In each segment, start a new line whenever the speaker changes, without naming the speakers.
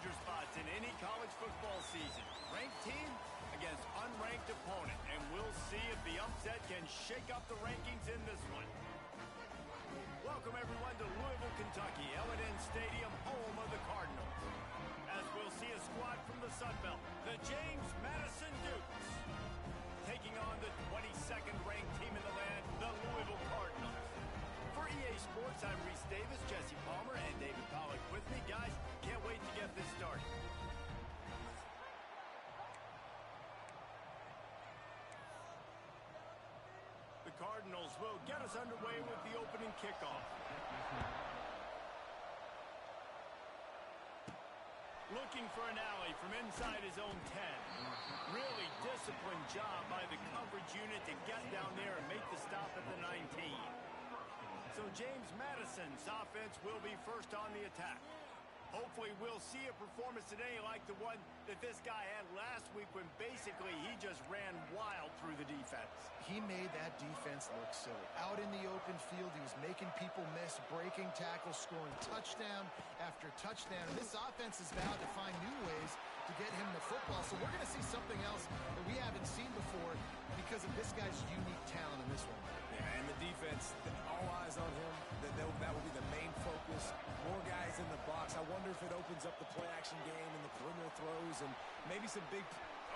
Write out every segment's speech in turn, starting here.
danger spots in any college football season. Ranked team against unranked opponent, and we'll see if the upset can shake up the rankings in this one. Welcome, everyone, to Louisville, Kentucky, L&N Stadium, home of the Cardinals. As we'll see a squad from the Sun Belt, the James Madison Dukes, taking on the 22nd ranked team in the land, the Louisville Cardinals. For EA Sports, I'm Reese Davis, Jesse Palmer, and David Pollack with me. Guys, can't wait to get this started. The Cardinals will get us underway with the opening kickoff. Looking for an alley from inside his own 10. Really disciplined job by the coverage unit to get down there and make the stop at the 19. So James Madison's offense will be first on the attack. Hopefully we'll see a performance today like the one that this guy had last week when basically he just ran wild through the defense.
He made that defense look silly. Out in the open field, he was making people miss, breaking tackles, scoring touchdown after touchdown. And this offense is vowed to find new ways to get him the football. So we're going to see something else that we haven't seen before because of this guy's unique talent in this one.
Yeah, and the defense, all eyes on him. That will be the main focus. More guys in the box. I wonder if it opens up the play-action game and the perimeter throws and maybe some big...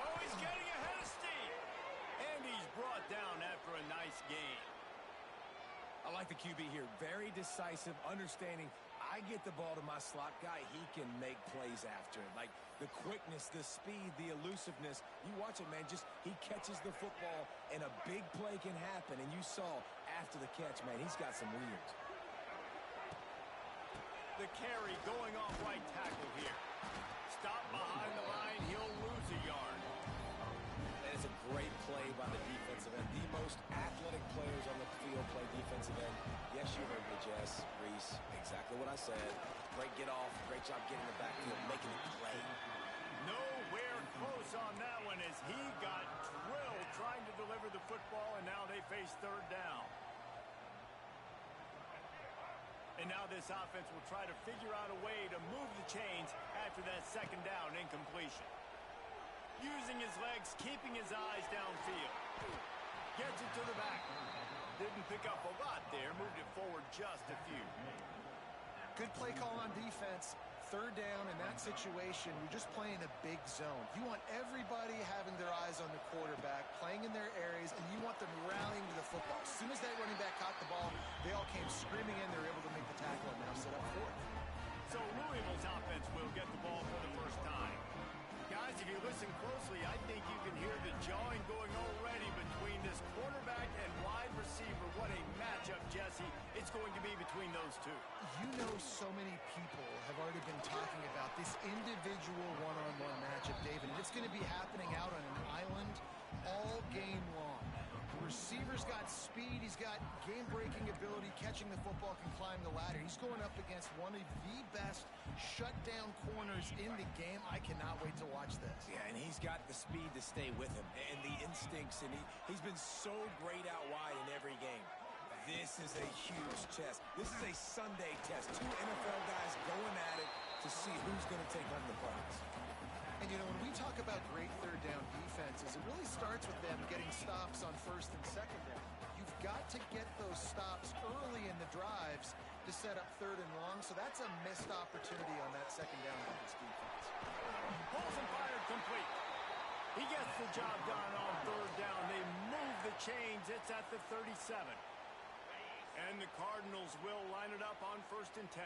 Oh, he's getting ahead of steam. And he's brought down after a nice game.
I like the QB here. Very decisive, understanding I get the ball to my slot guy, he can make plays after it. Like the quickness, the speed, the elusiveness. You watch it, man, just he catches the football and a big play can happen. And you saw after the catch, man, he's got some wheels.
The carry going off right tackle here. Stop behind the line, he'll lose a yard.
That is a great play by the defensive end. The most athletic players on the field play defensive end. Yes, you heard me, Jess, Reese, exactly what I said. Great get off, great job getting the backfield, making it play.
Nowhere close on that one as he got drilled trying to deliver the football, and now they face third down. And now this offense will try to figure out a way to move the chains after that second down incompletion. Using his legs, keeping his eyes downfield. Gets it to the back. Didn't pick up a lot there, moved it forward just a few.
Good play call on defense. Third down in that situation, you're just playing a big zone. You want everybody having their eyes on the quarterback, playing in their areas, and you want them rallying to the football. As soon as that running back caught the ball, they all came screaming in. They were able to make the tackle and now set up fourth.
So Louisville's offense will get the ball for the first time. Guys, if you listen closely, I think you can hear the jawing going already between this quarterback and wide receiver. What a matchup, Jesse, it's going to be between those two.
You know, so many people have already been talking about this individual one-on-one matchup, David, and it's going to be happening out on an island all game long. The receiver's got speed, he's got game-breaking ability, catching the football, can climb the ladder. He's going up against one of the best shutdown corners in the game. I cannot wait to watch this.
Yeah, and he's got the speed to stay with him and the instincts, and he's been so great out wide in every game. This is a huge test. This is a Sunday test. Two NFL guys going at it to see who's going to take home the prize.
And, you know, when we talk about great third down defenses, it really starts with them getting stops on first and second down. You've got to get those stops early in the drives to set up third and long, so that's a missed opportunity on that second down by this defense.
Pulls and fired complete. He gets the job done on third down. They move the chains. It's at the 37. And the Cardinals will line it up on 1st and 10.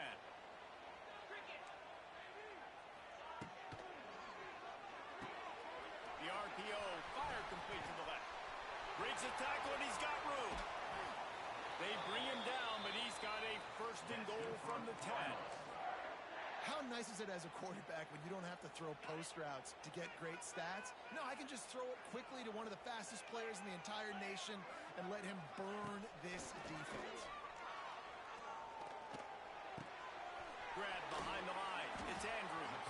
The RPO, fire complete to the left. Breaks a tackle, and he's got room. They bring him down, but he's got a 1st and goal from the 10.
How nice is it as a quarterback when you don't have to throw post routes to get great stats? No, I can just throw it quickly to one of the fastest players in the entire nation and let him burn this defense.
Grab behind the line. It's Andrews.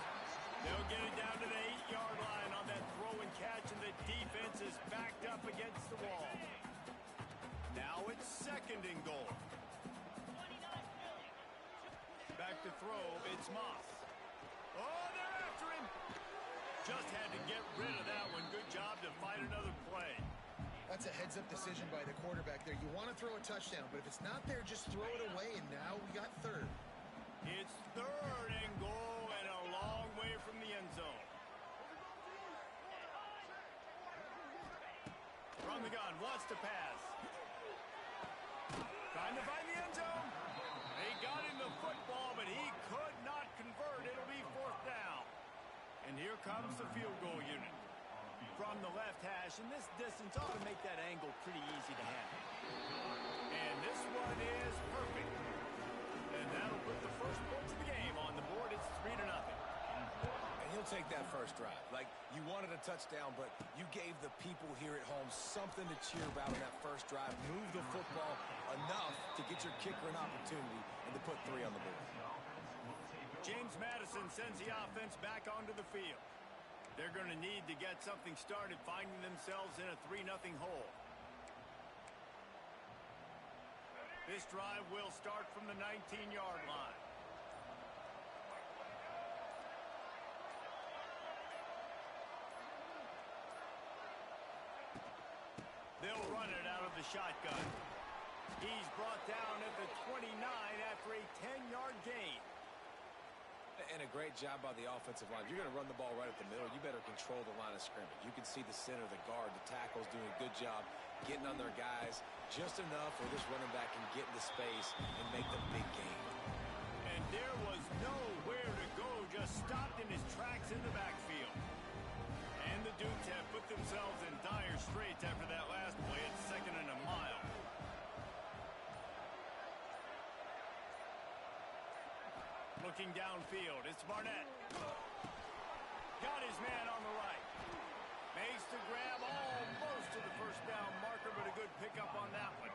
They'll get it down to the 8-yard line on that throw and catch, and the defense is backed up against the wall. Now it's 2nd and goal. Back to throw, it's Moss. Oh, they're after him. Just had to get rid of that one. Good job to find another play.
That's a heads-up decision by the quarterback there. You want to throw a touchdown, but if it's not there, just throw it away, and now we got third.
It's third and goal and a long way from the end zone. From the gun, wants to pass. Trying to find the end zone. They got him the football, but he could not convert. It'll be fourth down. And here comes the field goal unit. From the left hash, and this distance ought to make that angle pretty easy to handle. And this one is perfect. And that'll put the first points of the game on the board. It's 3-0.
And he'll take that first drive. Like, you wanted a touchdown, but you gave the people here at home something to cheer about in that first drive. Move the football enough to get your kicker an opportunity and to put 3 on the board.
James Madison sends the offense back onto the field. They're going to need to get something started, finding themselves in a 3-0 hole. This drive will start from the 19-yard line. They'll run it out of the shotgun. He's brought down at the 29 after a 10-yard gain.
And a great job by the offensive line. You're going to run the ball right at the middle. You better control the line of scrimmage. You can see the center, the guard, the tackles doing a good job getting on their guys just enough where this running back can get into space and make the big gain.
And there was nowhere to go, just stopped in his tracks in the backfield. And the Dukes have put themselves in dire straits after that last play at 2nd and a mile. Looking downfield, it's Barnett. Got his man on the right. Makes the grab almost to the first down marker, but a good pickup on that one.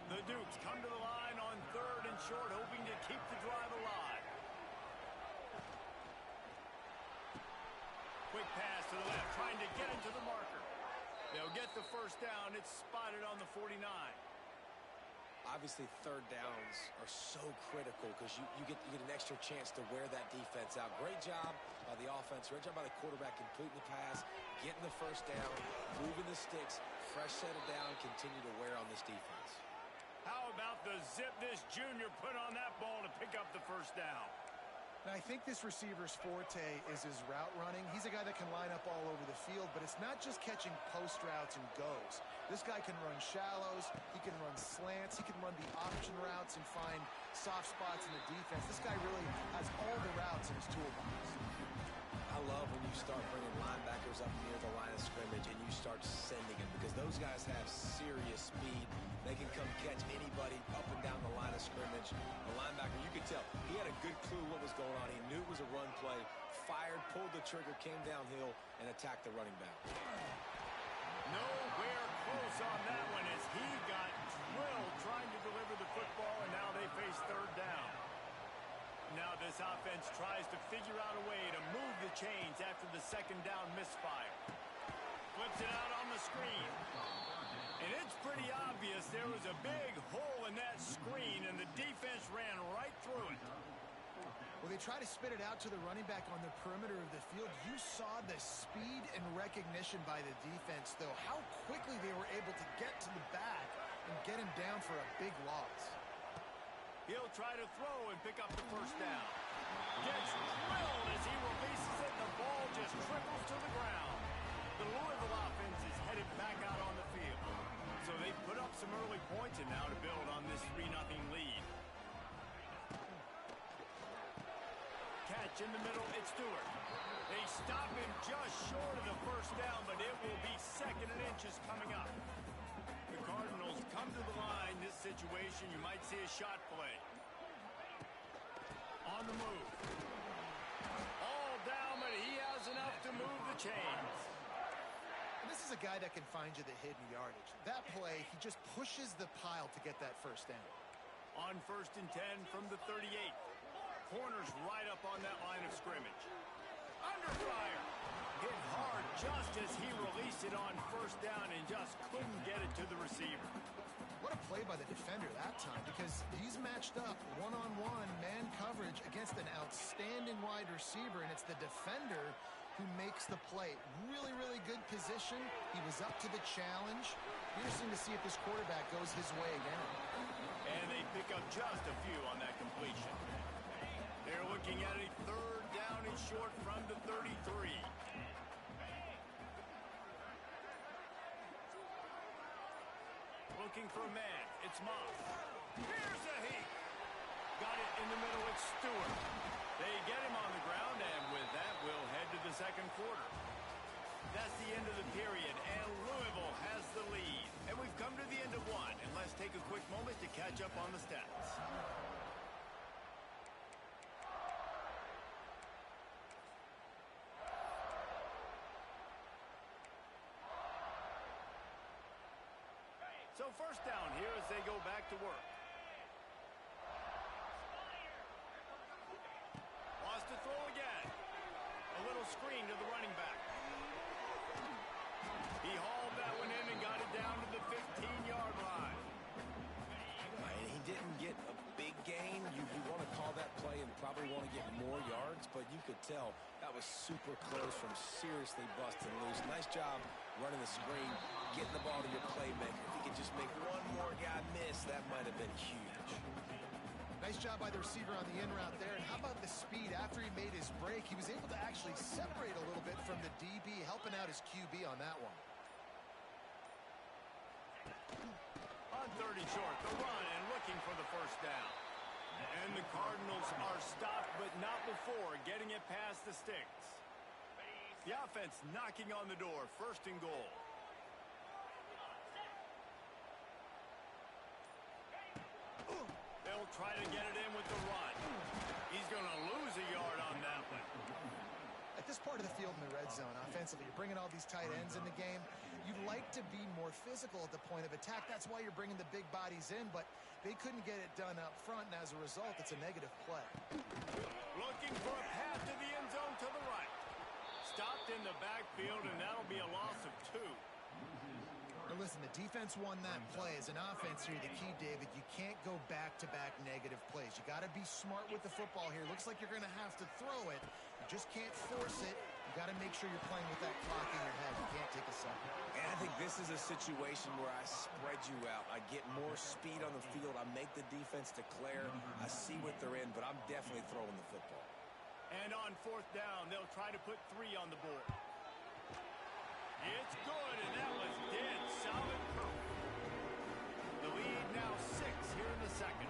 The Dukes come to the line on 3rd and short, hoping to keep the drive alive. Quick pass to the left, trying to get into the marker. They'll get the first down. It's spotted on the 49.
Obviously, 3rd downs are so critical because you get an extra chance to wear that defense out. Great job by the offense. Great job by the quarterback completing the pass, getting the first down, moving the sticks, fresh set of down, continue to wear on this defense.
How about the zip this junior put on that ball to pick up the first down?
Now, I think this receiver's forte is his route running. He's a guy that can line up all over the field, but it's not just catching post routes and goes. This guy can run shallows, he can run slants, he can run the option routes and find soft spots in the defense. This guy really has all the routes in his toolbox.
I love when you start bringing linebackers up near the line of scrimmage and you start sending them because those guys have serious speed. They can come catch anybody up and down the line of scrimmage. The linebacker, you could tell, he had a good clue what was going on. He knew it was a run play, fired, pulled the trigger, came downhill, and attacked the running back.
Nowhere close on that one as he got drilled trying to deliver the football, and now they face 3rd down. Now this offense tries to figure out a way to move the chains after the 2nd down misfire. Flips it out on the screen. And it's pretty obvious there was a big hole in that screen, and the defense ran right through it.
Well, they try to spit it out to the running back on the perimeter of the field. You saw the speed and recognition by the defense, though. How quickly they were able to get to the back and get him down for a big loss.
He'll try to throw and pick up the first down. Gets drilled as he releases it. The ball just trickles to the ground. The Louisville offense is headed back out on the field. So they put up some early points and now to build on this 3-0 lead. Catch in the middle, it's Stewart. They stop him just short of the first down, but it will be 2nd and inches coming up. The Cardinals come to the line. This situation, you might see a shot play. On the move. All down, but he has enough to move the chains.
And this is a guy that can find you the hidden yardage. That play, he just pushes the pile to get that first down.
On 1st and 10 from the 38. Corners right up on that line of scrimmage. Under fire. Hit hard just as he released it on 1st down and just couldn't get it to the receiver.
What a play by the defender that time because he's matched up one-on-one man coverage against an outstanding wide receiver, and it's the defender who makes the play. Really, really good position. He was up to the challenge. Interesting to see if this quarterback goes his way again.
And they pick up just a few on that completion. They're looking at a third down and short from the 33. Looking for a man. It's Moss. Here's a heat. Got it in the middle. It's Stewart. They get him on the ground, and with that, we'll head to the second quarter. That's the end of the period, and Louisville has the lead. And we've come to the end of one, and let's take a quick moment to catch up on the stats. So first down here as they go back to work. Wants to throw again. A little screen to the running back. He hauled that one in and got it down to the 15-yard line.
And he didn't get a big gain. You want to call that play and probably want to get more yards, but you could tell that was super close from seriously busting loose. Nice job running the screen, getting the ball to your playmaker. If he could just make one more guy miss, that might have been huge.
Nice job by the receiver on the in route there. And how about the speed after he made his break? He was able to actually separate a little bit from the DB, helping out his QB on that one.
On 30 short, the run and looking for the first down. And the Cardinals are stopped, but not before getting it past the sticks. The offense knocking on the door, first and goal. They'll try to get it in with the run. He's going to lose a yard on that one.
At this part of the field in the red zone, offensively, you're bringing all these tight ends in the game. You'd like to be more physical at the point of attack. That's why you're bringing the big bodies in, but they couldn't get it done up front, and as a result, it's a negative play.
Looking for a path to the end zone to the right. Stopped in the backfield, and that'll be a loss of 2.
Now listen, the defense won that play. As an offense here, the key, David, you can't go back-to-back negative plays. You got to be smart with the football here. Looks like you're going to have to throw it. You just can't force it. You got to make sure you're playing with that clock in your head. You can't take a second.
And I think this is a situation where I spread you out. I get more speed on the field. I make the defense declare. I see what they're in, but I'm definitely throwing the football.
And on fourth down, they'll try to put 3 on the board. It's good, and that was dead solid proof. The lead now 6 here in the second.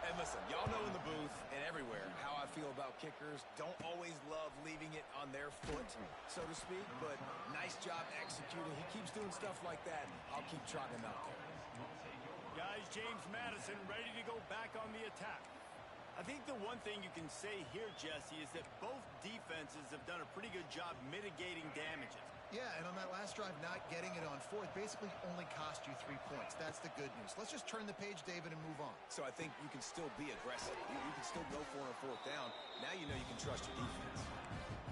And listen, y'all know in the booth and everywhere how I feel about kickers. Don't always love leaving it on their foot, so to speak, but nice job executing. He keeps doing stuff like that. I'll keep trotting him out there.
Guys, James Madison ready to go back on the attack. I think the one thing you can say here, Jesse, is that both defenses have done a pretty good job mitigating damages.
Yeah, and on that last drive, not getting it on fourth basically only cost you 3 points. That's the good news. Let's just turn the page, David, and move on.
So I think you can still be aggressive. You can still go for it on fourth down. Now you know you can trust your defense.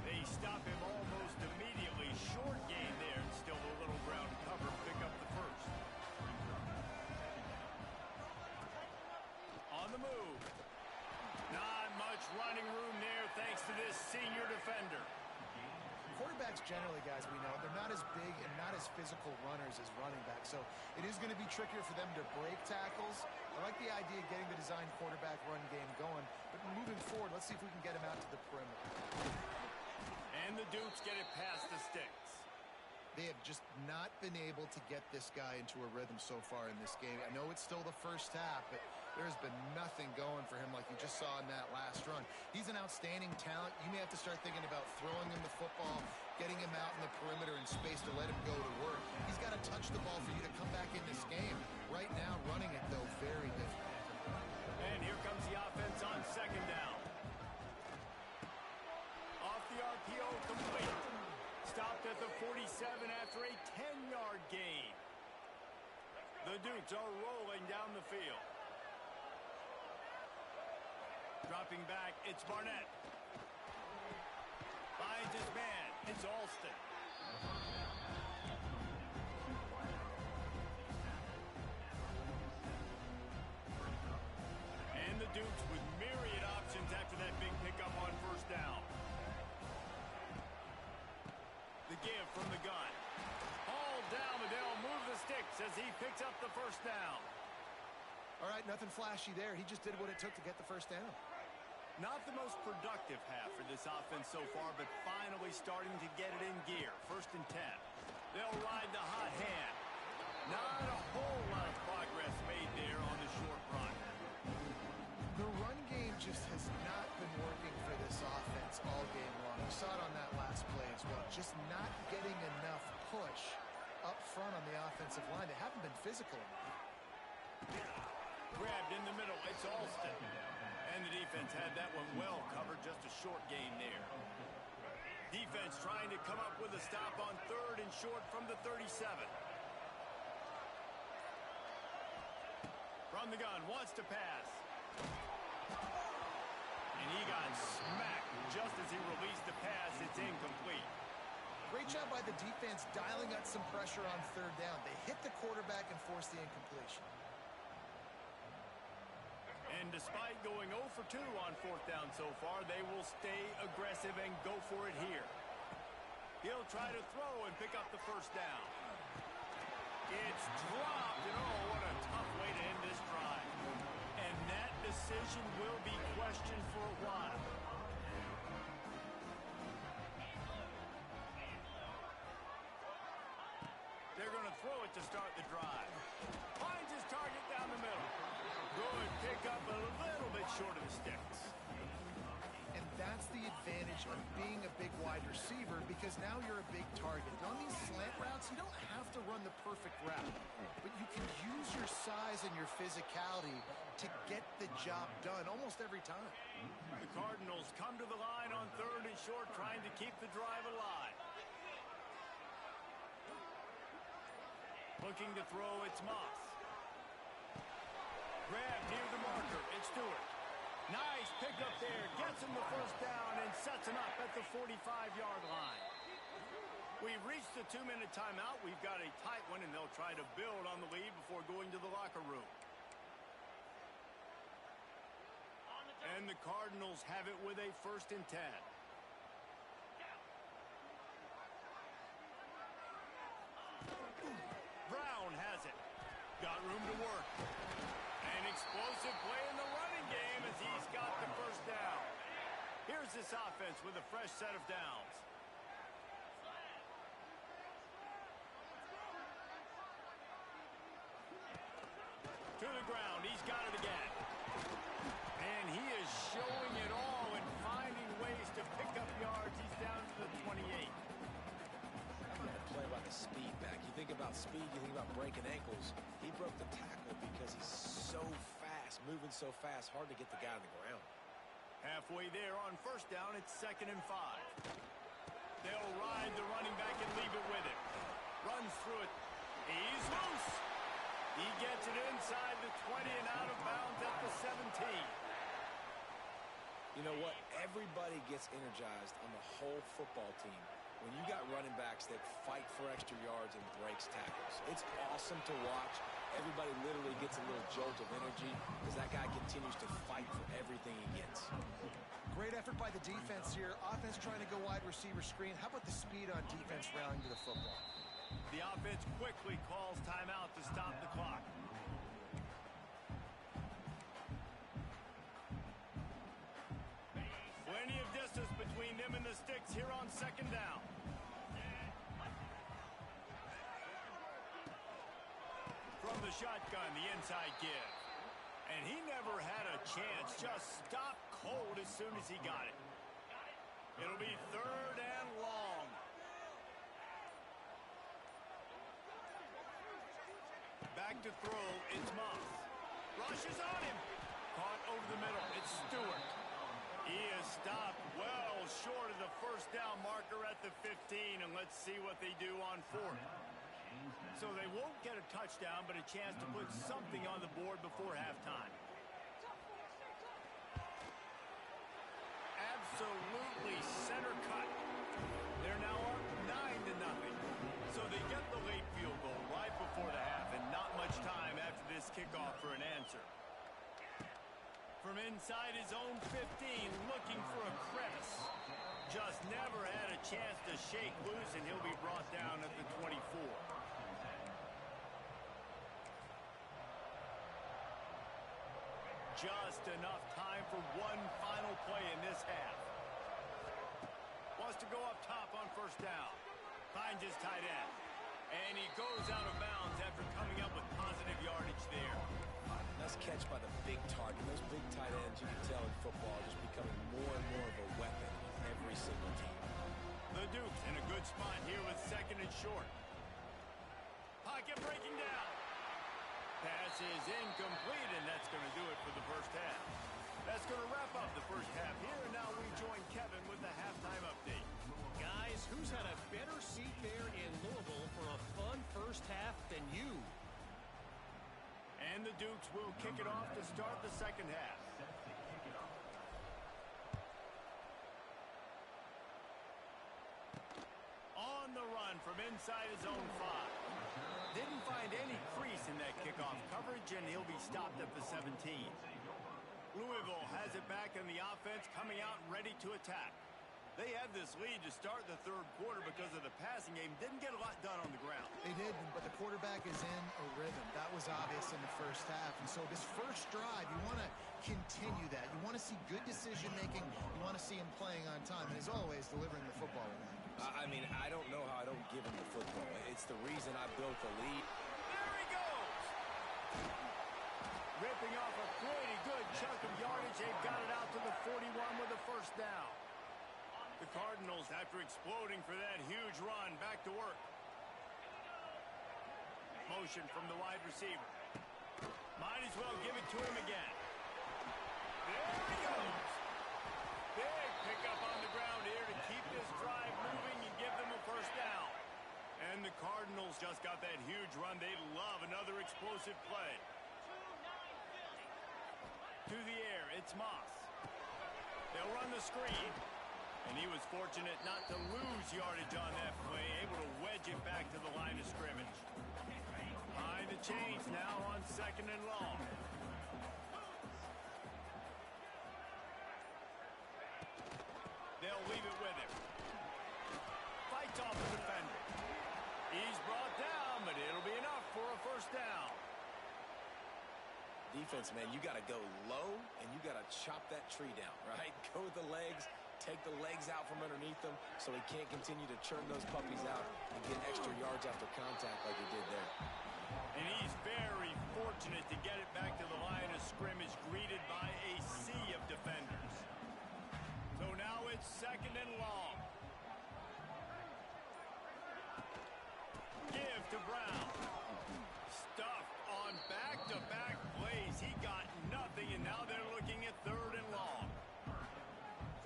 They stop him almost immediately. Short gain there, and still a little ground cover. Pick up the first. On the move. Not much running room there thanks to this senior defender.
Quarterbacks generally, guys, we know, they're not as big and not as physical runners as running backs, so it is going to be trickier for them to break tackles. I like the idea of getting the design quarterback run game going, but moving forward, let's see if we can get him out to the perimeter.
And the Dukes get it past the sticks.
They have just not been able to get this guy into a rhythm so far in this game. I know it's still the first half, but there's been nothing going for him like you just saw in that last run. He's an outstanding talent. You may have to start thinking about throwing him the football, getting him out in the perimeter in space to let him go to work. He's got to touch the ball for you to come back in this game. Right now, running it, though, very difficult.
And here comes the offense on second down. Off the RPO, complete. Stopped at the 47 after a 10-yard gain. The Dukes are rolling down the field. Dropping back, it's Barnett. Finds his man, it's Alston. the Dukes with myriad options after that big pickup on first down. The give from the gun. Ball down, but they'll move the sticks as he picks up the first down.
All right, nothing flashy there. He just did what it took to get the first down.
Not the most productive half for this offense so far, but finally starting to get it in gear. 1st and 10. They'll ride the hot hand. Not a whole lot of progress made there on the short run.
The run game just has not been working for this offense all game long. We saw it on that last play as well. Just not getting enough push up front on the offensive line. They haven't been physical enough.
Grabbed in the middle. It's Alston. And the defense had that one well covered. Just a short gain there. Defense trying to come up with a stop on 3rd and short from the 37. From the gun, wants to pass. And he got smacked just as he released the pass. It's incomplete.
Great job by the defense dialing up some pressure on 3rd down. They hit the quarterback and forced the incompletion.
And despite going 0 for 2 on 4th down so far, they will stay aggressive and go for it here. He'll try to throw and pick up the first down. It's dropped, and oh, what a tough way to end this drive. And that decision will be questioned for a while. They're going to throw it to start the drive. Finds his target down the middle. Good pick up, a little bit short of the sticks.
And that's the advantage of being a big wide receiver, because now you're a big target. And on these slant routes, you don't have to run the perfect route, but you can use your size and your physicality to get the job done almost every time.
The Cardinals come to the line on 3rd and short, trying to keep the drive alive. Looking to throw, it's Moss. Grab near the marker, it's Stewart. Nice pickup there, gets him the first down and sets him up at the 45-yard line. We've reached the 2-minute timeout. We've got a tight one, and they'll try to build on the lead before going to the locker room. And the Cardinals have it with a 1st and 10. Brown has it. Got room to work. An explosive play in the running game as he's got the first down. Here's this offense with a fresh set of downs. To the ground, he's got it again. And he is showing it all and finding ways to pick up yards. He's down to the 28.
Play about the speed back. You think about speed, you think about breaking ankles. He broke the tackle because he's so fast, moving so fast, hard to get the guy on the ground.
Halfway there on first down, it's 2nd and 5. They'll ride the running back and leave it with him. Runs through it. He's loose. He gets it inside the 20 and out of bounds at the 17.
You know what? Everybody gets energized on the whole football team when you got running backs that fight for extra yards and breaks tackles. It's awesome to watch. Everybody literally gets a little jolt of energy because that guy continues to fight for everything he gets.
Great effort by the defense here. Offense trying to go wide receiver screen. How about the speed on defense rallying to the football?
The offense quickly calls timeout to stop the clock. Plenty of distance between them and the sticks here on 2nd down. From the shotgun, the inside give. And he never had a chance. Just stopped cold as soon as he got it. It'll be 3rd and long. Back to throw, it's Moss. Rushes on him. Caught over the middle, it's Stewart. He is stopped well short of the first down marker at the 15, and let's see what they do on 4th. So they won't get a touchdown, but a chance to put something on the board before halftime. Absolutely center cut. They're now up 9-0. So they get the late field goal right before the half, and not much time after this kickoff for an answer. From inside his own 15, looking for a crevice. Just never had a chance to shake loose, and he'll be brought down at the 24. Just enough time for one final play in this half. Wants to go up top on first down. Finds his tight end. And he goes out of bounds after coming up with positive yardage there.
Nice catch by the big target. Those big tight ends, you can tell in football, are just becoming more and more of a weapon on every single team.
The Dukes in a good spot here with second and short. Pocket breaking down. Pass is incomplete, and that's going to do it for the first half. That's going to wrap up the first half here, and now we join Kevin with the halftime update.
Guys, who's had a better seat there in Louisville for a fun first half than you?
And the Dukes will kick it off to start the second half. On the run from inside his own 5. Didn't find any crease in that kickoff coverage, and he'll be stopped at the 17. Louisville has it back in the offense, coming out ready to attack. They had this lead to start the third quarter because of the passing game. Didn't get a lot done on the ground.
They did, but the quarterback is in a rhythm. That was obvious in the first half. And so this first drive, you want to continue that. You want to see good decision-making. You want to see him playing on time. And as always, delivering the football.
I mean, I don't know how I don't give him the football. It's the reason I built the lead.
There he goes! Ripping off a pretty good chunk of yardage. They've got it out to the 41 with a first down. The Cardinals, after exploding for that huge run, back to work. Motion from the wide receiver. Might as well give it to him again. There he goes. Big pickup on the ground here to keep this drive moving and give them a first down. And the Cardinals just got that huge run. They love another explosive play. To the air, it's Moss. They'll run the screen. And he was fortunate not to lose yardage on that play, able to wedge it back to the line of scrimmage. Behind the chains now on second and long. They'll leave it with him. Fights off the defender. He's brought down, but it'll be enough for a first down.
Defense, man, you got to go low, and you got to chop that tree down, right? Go with the legs. Take the legs out from underneath them so he can't continue to churn those puppies out and get extra yards after contact like he did there.
And he's very fortunate to get it back to the line of scrimmage, greeted by a sea of defenders. So now it's second and long. Give to Brown. Stuffed on back-to-back plays. He got nothing, and now they're looking at third and long.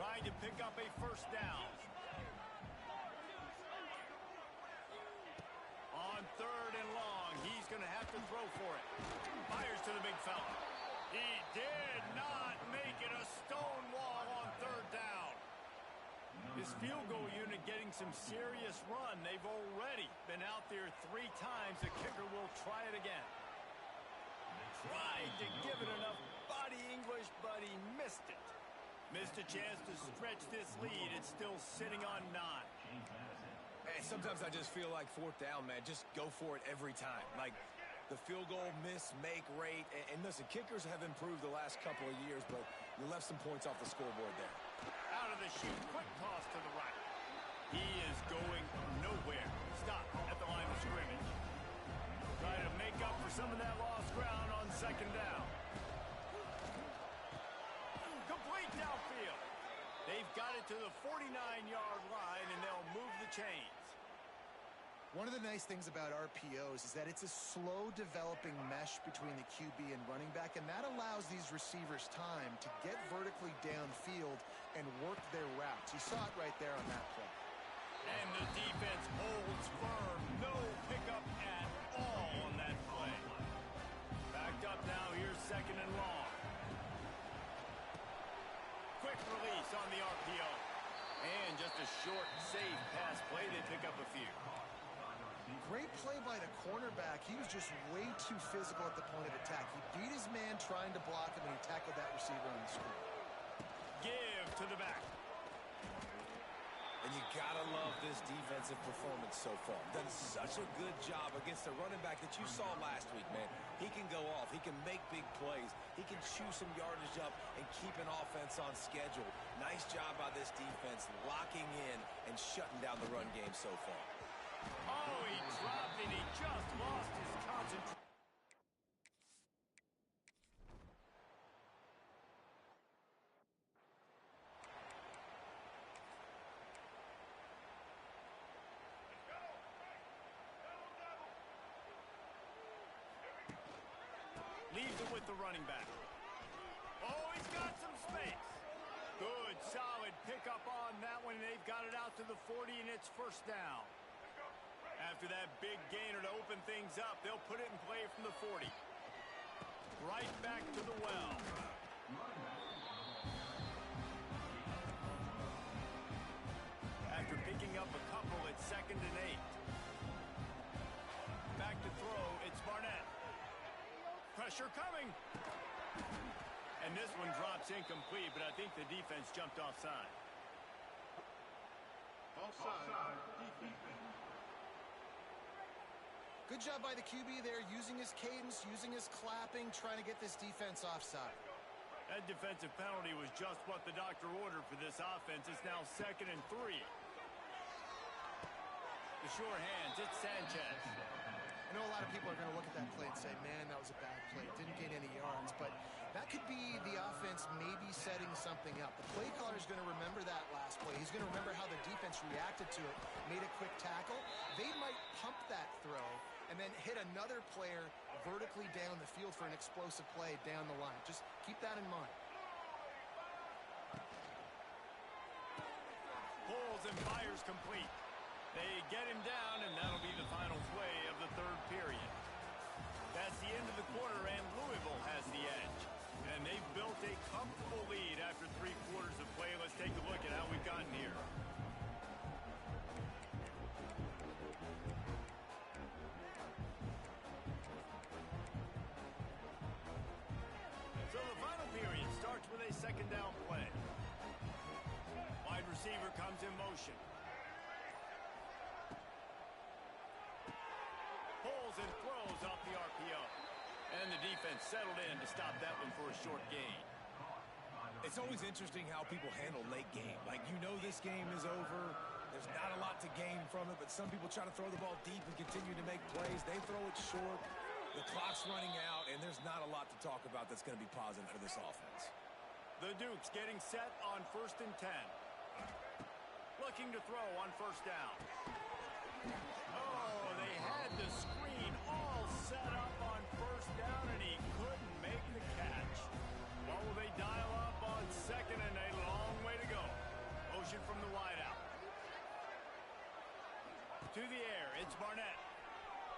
Trying to pick up a first down. On third and long, he's going to have to throw for it. Fires to the big fella. He did not make it. A stone wall on third down. This field goal unit getting some serious run. They've already been out there 3 times. The kicker will try it again. Tried to give it enough body English, but he missed it. Missed a chance to stretch this lead. It's still sitting on 9.
Hey, sometimes I just feel like fourth down, man. Just go for it every time. Like the field goal miss-make rate. And listen, kickers have improved the last couple of years, but you left some points off the scoreboard there.
Out of the chute, quick toss to the right. He is going nowhere. Stop at the line of scrimmage. Try to make up for some of that lost ground on second down. Complete downfield. They've got it to the 49-yard line, and they'll move the chains.
One of the nice things about RPOs is that it's a slow-developing mesh between the QB and running back, and that allows these receivers time to get vertically downfield and work their routes. You saw it right there on that play.
And the defense holds firm. No pickup at all on that play. Backed up now. Here's second and long. Quick release on the RPO. And just a short, safe pass play. They pick up a few.
Great play by the cornerback, he was just way too physical at the point of attack. He beat his man trying to block him, and he tackled that receiver on the screen.
Give to the back.
And you gotta love this defensive performance so far. Done such a good job against the running back that you saw last week, man. He can go off. He can make big plays. He can chew some yardage up and keep an offense on schedule. Nice job by this defense locking in and shutting down the run game so far.
Oh, he dropped and he just lost his concentration. Leaves it with the running back. Oh, he's got some space. Good, solid pickup on that one. They've got it out to the 40, and it's first down. After that big gainer to open things up, they'll put it in play from the 40. Right back to the well. After picking up a couple, it's 2nd and 8. Back to throw, it's Barnett. Pressure coming. And this one drops incomplete, but I think the defense jumped offside.
Offside. Defense.
Good job by the QB there, using his cadence, using his clapping, trying to get this defense offside.
That defensive penalty was just what the doctor ordered for this offense. It's now 2nd and 3. The sure hands, it's Sanchez.
I know a lot of people are going to look at that play and say, man, that was a bad play. Didn't gain any yards, but that could be the offense maybe setting something up. The play caller is going to remember that last play. He's going to remember how the defense reacted to it, made a quick tackle. They might pump that throw and then hit another player vertically down the field for an explosive play down the line. Just keep that in mind.
Pulls and fires complete. They get him down, and that'll be the final play of the 3rd period. That's the end of the quarter, and Louisville has the edge. And they've built a comfortable lead after 3 quarters of play. Let's take a look at how we've gotten here. So the final period starts with a 2nd down play. Wide receiver comes in motion. Pulls and throws off the RPO. And the defense settled in to stop that one for a short gain.
It's always interesting how people handle late game. Like, you know this game is over. There's not a lot to gain from it, but some people try to throw the ball deep and continue to make plays. They throw it short. The clock's running out, and there's not a lot to talk about that's going to be positive for this offense.
The Dukes getting set on 1st and 10. Looking to throw on 1st down. Oh, they had the screen all set up on 1st down, and he couldn't make the catch. What will they dial up on 2nd, and a long way to go. Motion from the wideout. To the air, it's Barnett.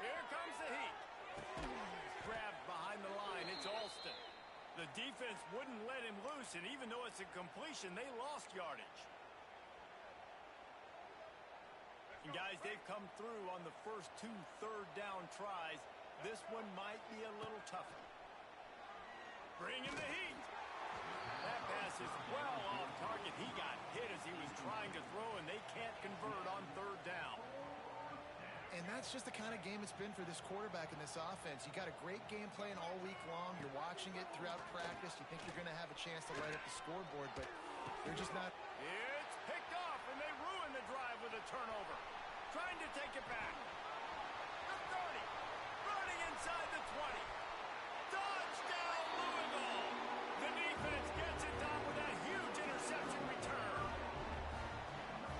Here comes the heat. Grabbed behind the line, it's Alston. The defense wouldn't let him loose, and even though it's a completion, they lost yardage. And guys, they've come through on the first 2 3rd down tries. This one might be a little tougher. Bring in the heat. That pass is well off target. He got hit as he was trying to throw, and they can't convert on 3rd down.
And that's just the kind of game it's been for this quarterback in this offense. You got a great game plan all week long. You're watching it throughout practice. You think you're going to have a chance to light up the scoreboard, but they're just not.
It's picked off, and they ruin the drive with a turnover. Trying to take it back. The 30. Running inside the 20. Touchdown, Louisville. The defense gets it done with a huge interception return.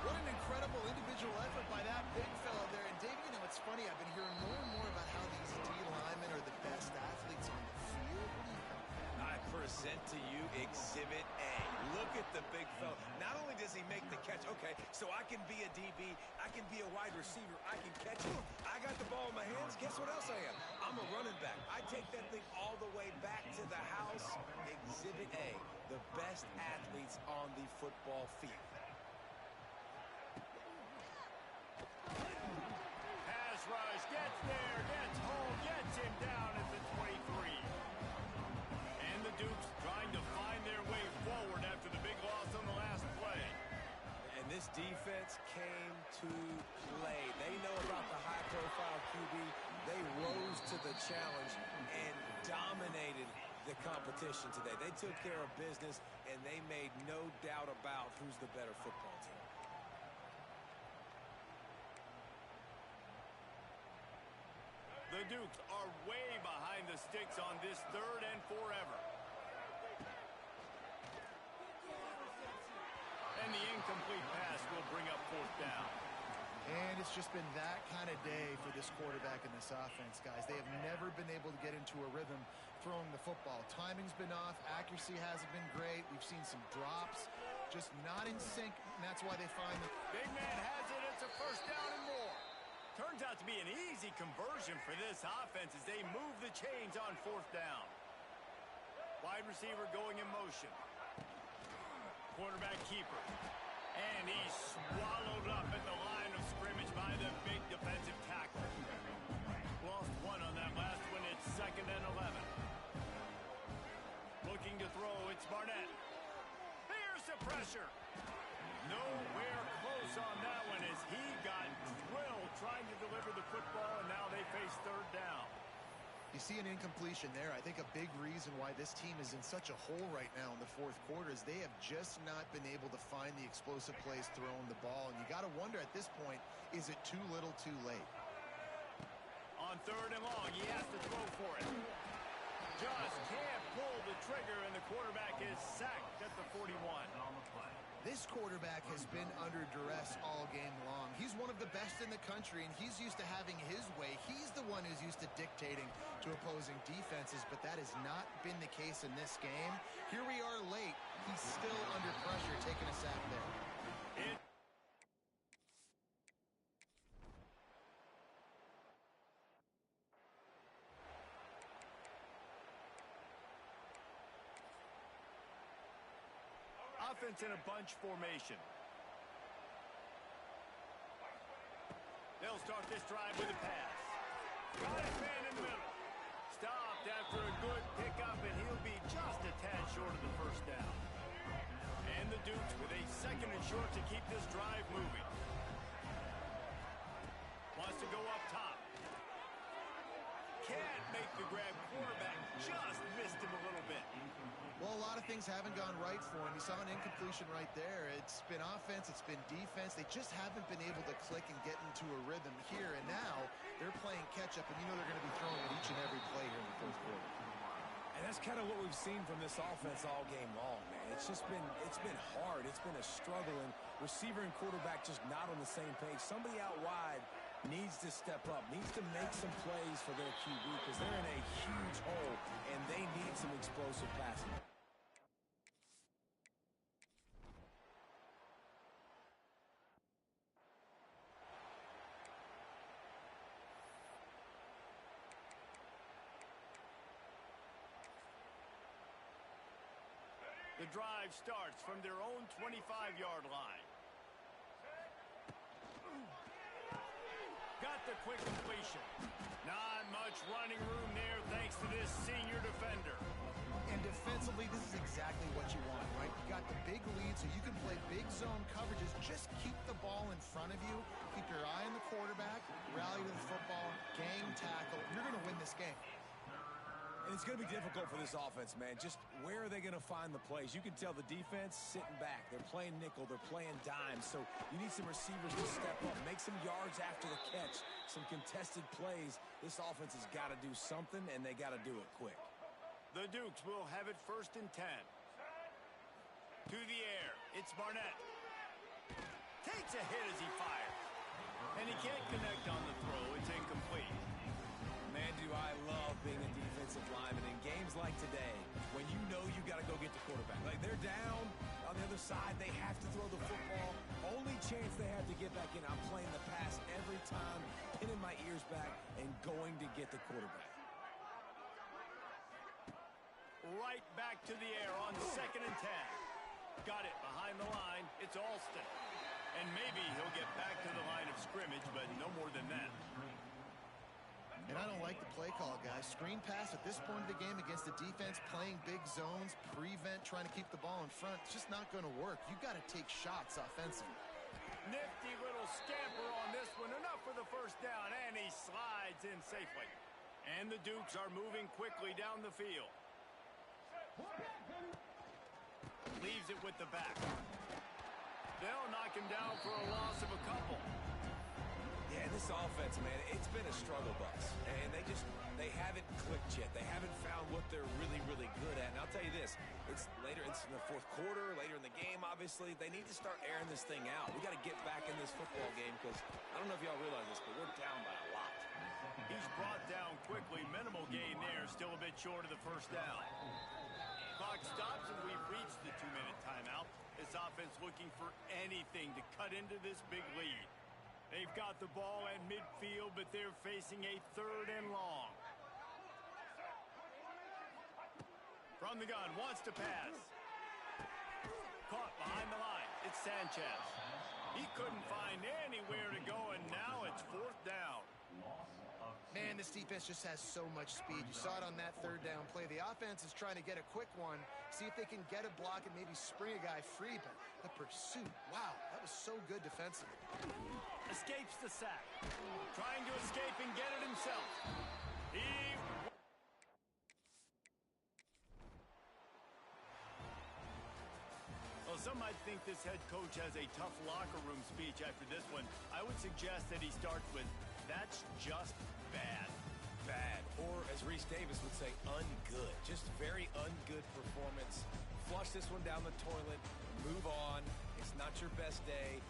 What an incredible individual effort by that big fellow there. And Dave, you know, it's funny. I've been hearing more and more about how these D linemen are the best athletes on the field. What do you think?
I present to you Exhibit A. Look at the big fella. Not only does he make the catch, okay, so I can be a DB, I can be a wide receiver, I can catch it. I got the ball in my hands. Guess what else I am? I'm a running back. I take that thing all the way back to the house. Exhibit A, the best athletes on the football field.
Pass rush. Gets there, gets home, gets him down at the 23. And the Dukes trying to find their way forward after the big loss on the last play.
And this defense came to play. They know about the high-profile QB. They rose to the challenge and dominated the competition today. They took care of business, and they made no doubt about who's the better football team.
The Dukes are way behind the sticks on this 3rd and forever. And the incomplete pass will bring up 4th down.
And it's just been that kind of day for this quarterback and this offense, guys. They have never been able to get into a rhythm throwing the football. Timing's been off. Accuracy hasn't been great. We've seen some drops. Just not in sync, and that's why they find the
Big man has it. It's a 1st down and more. Turns out to be an easy conversion for this offense as they move the chains on 4th down. Wide receiver going in motion. Quarterback keeper. And he's swallowed up at the line of scrimmage by the big defensive tackle. Lost 1 on that last one. It's 2nd and 11. Looking to throw. It's Barnett. Here's the pressure. Nowhere close on that one as he got drilled trying to deliver the football, and now they face 3rd down.
You see an incompletion there. I think a big reason why this team is in such a hole right now in the 4th quarter is they have just not been able to find the explosive plays throwing the ball. And you got to wonder at this point, is it too little too late?
On 3rd and long, he has to throw for it. Just can't pull the trigger, and the quarterback is sacked at the 41.
This quarterback has been under duress all game long. He's one of the best in the country, and he's used to having his way. He's the one who's used to dictating to opposing defenses, but that has not been the case in this game. Here we are late. He's still under pressure, taking a sack there.
Offense in a bunch formation. They'll start this drive with a pass. Got his man in the middle. Stopped after a good pickup, and he'll be just a tad short of the 1st down. And the Dukes with a 2nd and short to keep this drive moving. Wants to go up top. Can't make the grab. Quarterback just missed him a little bit.
Well, a lot of things haven't gone right for him. You saw an incompletion right there. It's been offense, it's been defense. They just haven't been able to click and get into a rhythm here. And now they're playing catch-up, and you know they're going to be throwing it each and every play here in the 4th quarter.
And that's kind of what we've seen from this offense all game long, man. It's been hard. It's been a struggle, and receiver and quarterback just not on the same page. Somebody out wide needs to step up, needs to make some plays for their QB because they're in a huge hole, and they need some explosive passing.
The drive starts from their own 25-yard line. Got the quick completion. Not much running room there thanks to this senior defender.
And defensively, this is exactly what you want, right? You got the big lead, so you can play big zone coverages. Just keep the ball in front of you. Keep your eye on the quarterback. Rally to the football. Gang tackle. You're going to win this game.
And it's going to be difficult for this offense, man. Just where are they going to find the plays? You can tell the defense sitting back. They're playing nickel. They're playing dime. So you need some receivers to step up, make some yards after the catch, some contested plays. This offense has got to do something, and they got to do it quick.
The Dukes will have it 1st and 10. To the air. It's Barnett. Takes a hit as he fires. And he can't connect on the throw. It's incomplete.
Man, do I love being a defensive lineman in games like today when you know you got to go get the quarterback. Like, they're down on the other side. They have to throw the football. Only chance they have to get back in. I'm playing the pass every time, pinning my ears back, and going to get the quarterback.
Right back to the air on 2nd and 10. Got it behind the line. It's Alston. And maybe he'll get back to the line of scrimmage, but no more than that.
And I don't like the play call, guys. Screen pass at this point of the game against the defense playing big zones, prevent, trying to keep the ball in front. It's just not going to work. You got to take shots offensively.
Nifty little scamper on this one. Enough for the first down, and he slides in safely. And the Dukes are moving quickly down the field. Leaves it with the back. They'll knock him down for a loss of a couple.
Yeah, this offense, man, it's been a struggle bus. And they haven't clicked yet. They haven't found what they're really, really good at. And I'll tell you this, it's in the fourth quarter, later in the game, obviously. They need to start airing this thing out. We got to get back in this football game because I don't know if y'all realize this, but we're down by a lot.
He's brought down quickly. Minimal gain there. Still a bit short of the first down. Clock stops, and we've reached the 2-minute timeout. This offense looking for anything to cut into this big lead. They've got the ball at midfield, but they're facing a 3rd and long. From the gun, wants to pass. Caught behind the line. It's Sanchez. He couldn't find anywhere to go, and now it's 4th down.
Man, this defense just has so much speed. You saw it on that 3rd down play. The offense is trying to get a quick one, see if they can get a block and maybe spring a guy free, but the pursuit, wow, that was so good defensively.
Escapes the sack. Trying to escape and get it himself. Well, some might think this head coach has a tough locker room speech after this one. I would suggest that he starts with, "That's just bad."
Bad. Or, as Reese Davis would say, ungood. Just very ungood performance. Flush this one down the toilet. Move on. It's not your best day.